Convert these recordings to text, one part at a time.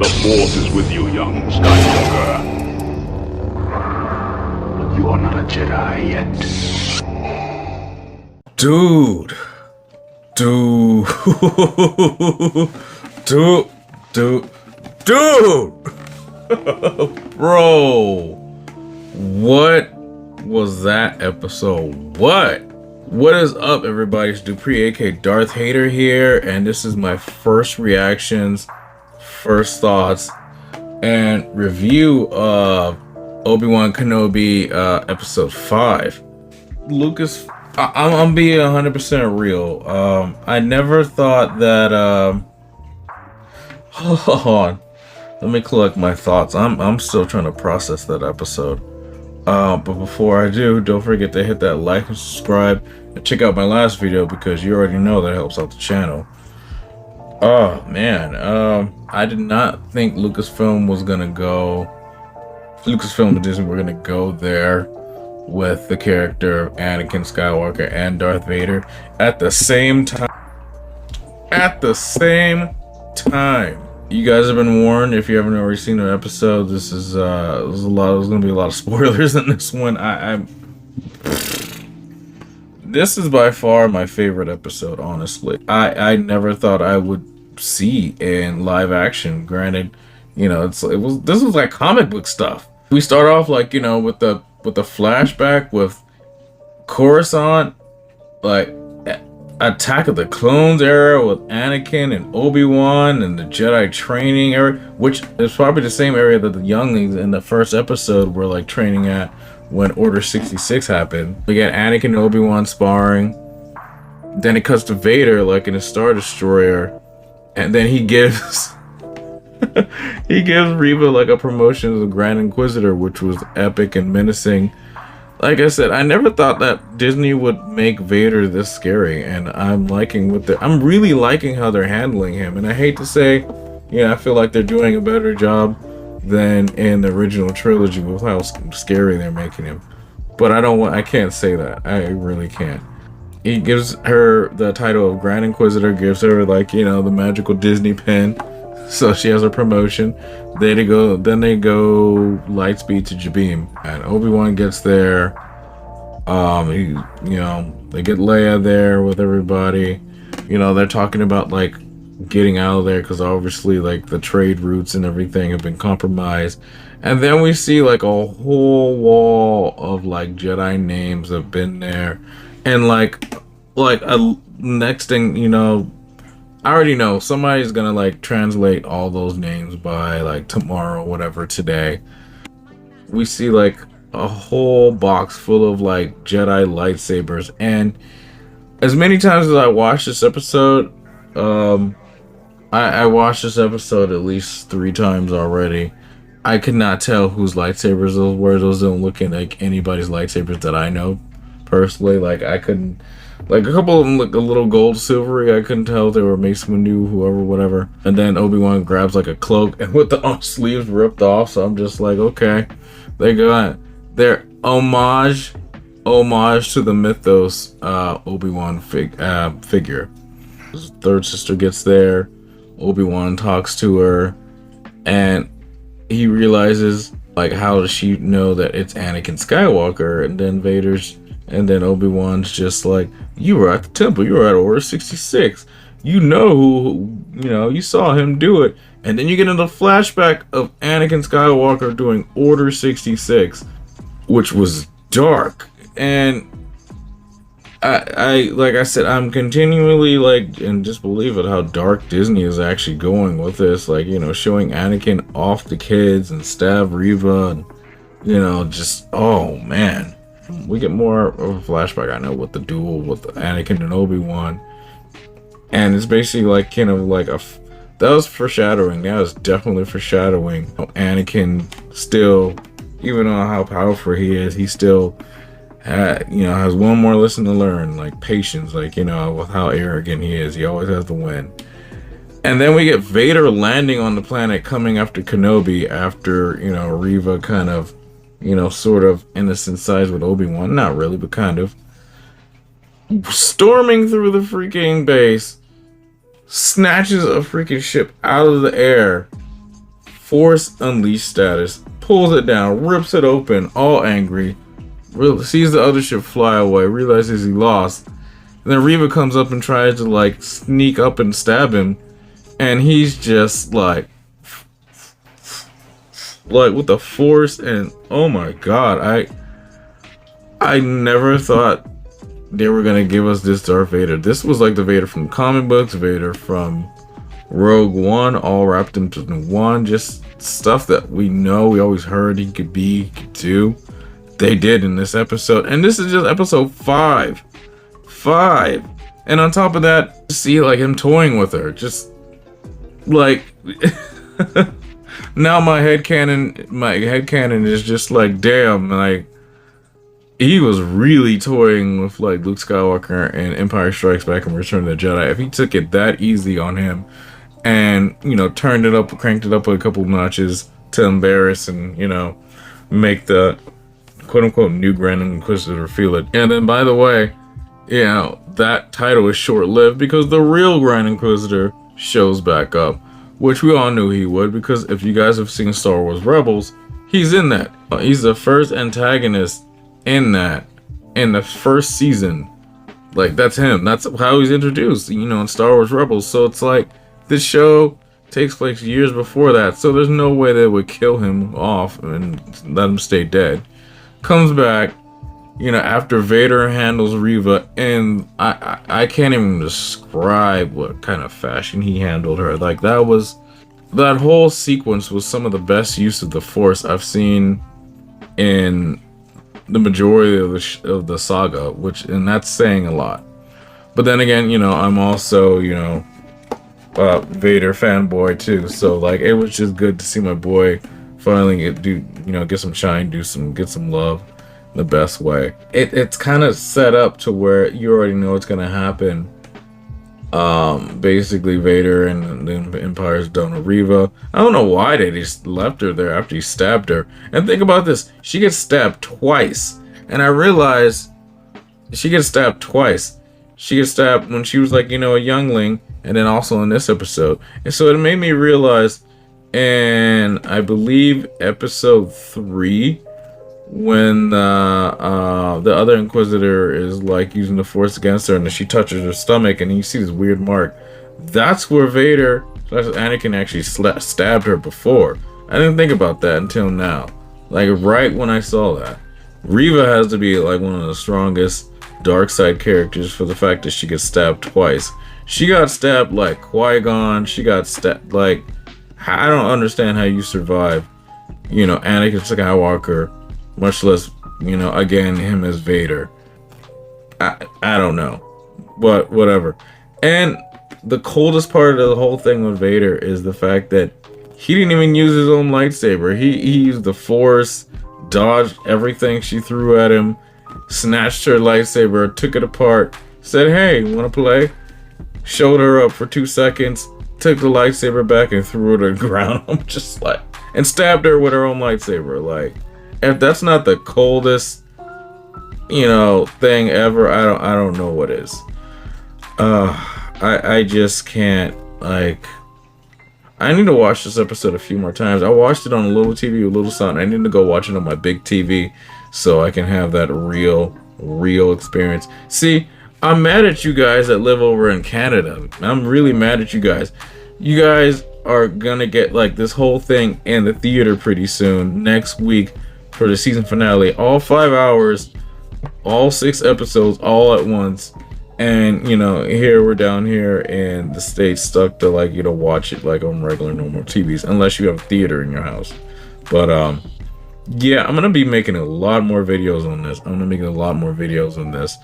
The Force is with you, young Skywalker. But you are not a Jedi yet. Dude. Dude. Dude. Bro. What was that episode? What is up, everybody? It's Dupree, aka Darth Hater here, and this is my first reactions, first thoughts, and review of Obi-Wan Kenobi episode 5. Lucas, I'm being 100% real. I never thought that hold on. Let me collect my thoughts. I'm still trying to process that episode. But before I do, don't forget to hit that like and subscribe and check out my last video because you already know that helps out the channel. Oh man, I did not think Lucasfilm and Disney were gonna go there with the character of Anakin Skywalker and Darth Vader at the same time. You guys have been warned. If you haven't already seen an episode, there's gonna be a lot of spoilers in this one. This is by far my favorite episode, honestly. I never thought I would see in live action. Granted, you know, this was like comic book stuff. We start off like, you know, with the flashback with Coruscant, like Attack of the Clones era with Anakin and Obi-Wan and the Jedi training area, which is probably the same area that the younglings in the first episode were like training at when Order 66 happened. We got Anakin and Obi-Wan sparring. Then it cuts to Vader like in a Star Destroyer, and then he gives Reva like a promotion as a Grand Inquisitor, which was epic and menacing. Like I said, I never thought that Disney would make Vader this scary, and I'm really liking how they're handling him. And I hate to say, you know, I feel like they're doing a better job than in the original trilogy with how scary they're making him. But I can't say that. I really can't. He gives her the title of Grand Inquisitor, gives her like, you know, the magical Disney pen. So she has her promotion. Then they go lightspeed to Jabim, and Obi-Wan gets there. They get Leia there with everybody. You know, they're talking about like getting out of there because obviously like the trade routes and everything have been compromised. And then we see like a whole wall of like Jedi names have been there, and like a next thing, you know, I already know somebody's gonna like translate all those names by like tomorrow, whatever, today. We see like a whole box full of like Jedi lightsabers, and as many times as I watched this episode, I watched this episode at least 3 times already. I could not tell whose lightsabers those were. Those don't look like anybody's lightsabers that I know personally. Like I couldn't. Like a couple of them look a little gold silvery. I couldn't tell if they were Mace Windu, whoever, whatever. And then Obi-Wan grabs like a cloak and with the sleeves ripped off. So I'm just like, okay, they got their homage to the mythos Obi-Wan figure. His third sister gets there. Obi-Wan talks to her, and he realizes like, how does she know that it's Anakin Skywalker? And then Obi-Wan's just like, you were at the temple, you were at Order 66. You know who, you know, you saw him do it. And then you get into the flashback of Anakin Skywalker doing Order 66, which was dark. And I like I said, I'm continually like in disbelief at how dark Disney is actually going with this. Like, you know, showing Anakin off the kids and stab Reva, and, you know, just, oh man. We get more of a flashback, I know, with the duel with Anakin and Obi-Wan, and it's basically like kind of like that was foreshadowing. That was definitely foreshadowing. Anakin still, even on how powerful he is, he still has one more lesson to learn, like patience, like, you know, with how arrogant he is. He always has to win. And then we get Vader landing on the planet, coming after Kenobi, after, you know, Reva kind of, you know, sort of innocent sides with Obi-Wan. Not really, but kind of. Storming through the freaking base, snatches a freaking ship out of the air, Force Unleashed status, pulls it down, rips it open, all angry, sees the other ship fly away, realizes he lost. And then Reva comes up and tries to like sneak up and stab him, and he's just like with the Force. And oh my god, I never thought they were gonna give us this Darth Vader. This was like the Vader from comic books, Vader from Rogue One, all wrapped into one. Just stuff that we know, we always heard he could be, he could do. They did in this episode, and this is just episode 5. And on top of that, see like him toying with her, just like now my headcanon is just like, damn, like he was really toying with like Luke Skywalker and Empire Strikes Back and Return of the Jedi. If he took it that easy on him and, you know, turned it up, cranked it up a couple notches to embarrass and, you know, make the quote unquote new Grand Inquisitor feel it. And then, by the way, you know, that title is short lived because the real Grand Inquisitor shows back up, which we all knew he would, because if you guys have seen Star Wars Rebels, he's in that. He's the first antagonist in that, in the first season. Like, that's him. That's how he's introduced, you know, in Star Wars Rebels. So it's like, this show takes place years before that, so there's no way they would kill him off and let him stay dead. Comes back, you know, after Vader handles Reva, and I can't even describe what kind of fashion he handled her. Like, that whole sequence was some of the best use of the Force I've seen in the majority of the saga, and that's saying a lot. But then again, you know, I'm also, you know, Vader fanboy too, so like it was just good to see my boy finally get some shine, get some love the best way. It's kind of set up to where you already know what's gonna happen. Basically Vader and the Empire's done with Reva. I don't know why they just left her there after he stabbed her. And think about this, she gets stabbed twice, and I realized she gets stabbed twice. She gets stabbed when she was like, you know, a youngling, and then also in this episode. And so it made me realize, and I believe episode 3, when the other Inquisitor is like using the Force against her, and then she touches her stomach, and you see this weird mark. That's where Vader / Anakin actually stabbed her before. I didn't think about that until now. Like right when I saw that. Reva has to be like one of the strongest dark side characters for the fact that she gets stabbed twice. She got stabbed like Qui-Gon. She got stabbed like, I don't understand how you survive, you know, Anakin Skywalker, much less, you know, again, him as Vader. I don't know, but whatever. And the coldest part of the whole thing with Vader is the fact that he didn't even use his own lightsaber. He used the Force, dodged everything she threw at him, snatched her lightsaber, took it apart, said, "Hey, wanna play?" Showed her up for 2 seconds, took the lightsaber back and threw it on the ground. I'm just like, and stabbed her with her own lightsaber. Like, if that's not the coldest, you know, thing ever, I don't know what is. I just can't, like, I need to watch this episode a few more times. I watched it on a little TV with little sound. I need to go watch it on my big TV so I can have that real experience. See, I'm mad at you guys that live over in Canada. I'm really mad at you guys. You guys are gonna get like this whole thing in the theater pretty soon, next week, for the season finale. All 5 hours, all 6 episodes, all at once. And, you know, here we're down here in the States stuck to, like, you know, watch it like on regular normal TVs, unless you have a theater in your house. But yeah, I'm gonna be making a lot more videos on this.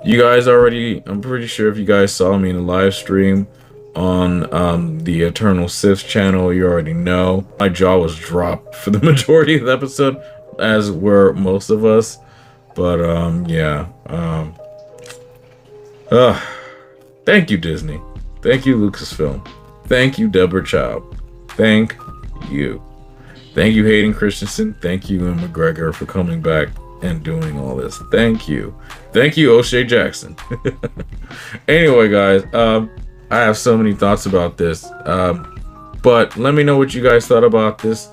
You guys already, I'm pretty sure if you guys saw me in a live stream on the Eternal Sith channel, you already know my jaw was dropped for the majority of the episode, as were most of us. But yeah, thank you, Disney. Thank you, Lucasfilm. Thank you, Deborah Child. Thank you. Thank you, Hayden Christensen. Thank you, Ewan McGregor, for coming back and doing all this. Thank you. Thank you, O'Shea Jackson. Anyway, guys, I have so many thoughts about this. But let me know what you guys thought about this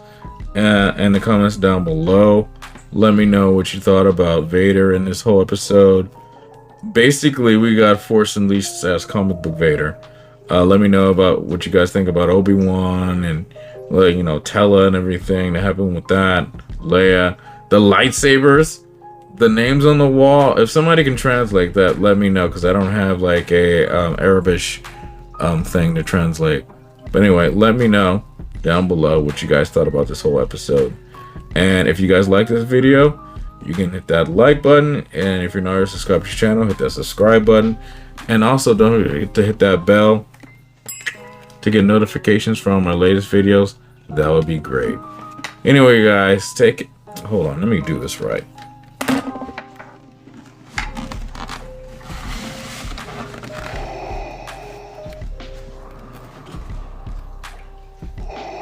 in the comments down below. Let me know what you thought about Vader in this whole episode. Basically, we got Force Unleashed as comic book Vader. Let me know about what you guys think about Obi-Wan and, like, you know, Tella and everything that happened with that. Leia, the lightsabers, the names on the wall. If somebody can translate that, let me know, because I don't have like a Arabish thing to translate. But anyway, let me know down below what you guys thought about this whole episode. And if you guys like this video, you can hit that like button, and if you're not already subscribed to the channel, hit that subscribe button, and also don't forget to hit that bell to get notifications from our latest videos. That would be great. Anyway, guys, hold on, let me do this right.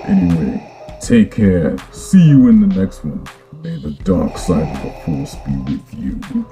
Anyway, take care. See you in the next one. May the dark side of the Force be with you.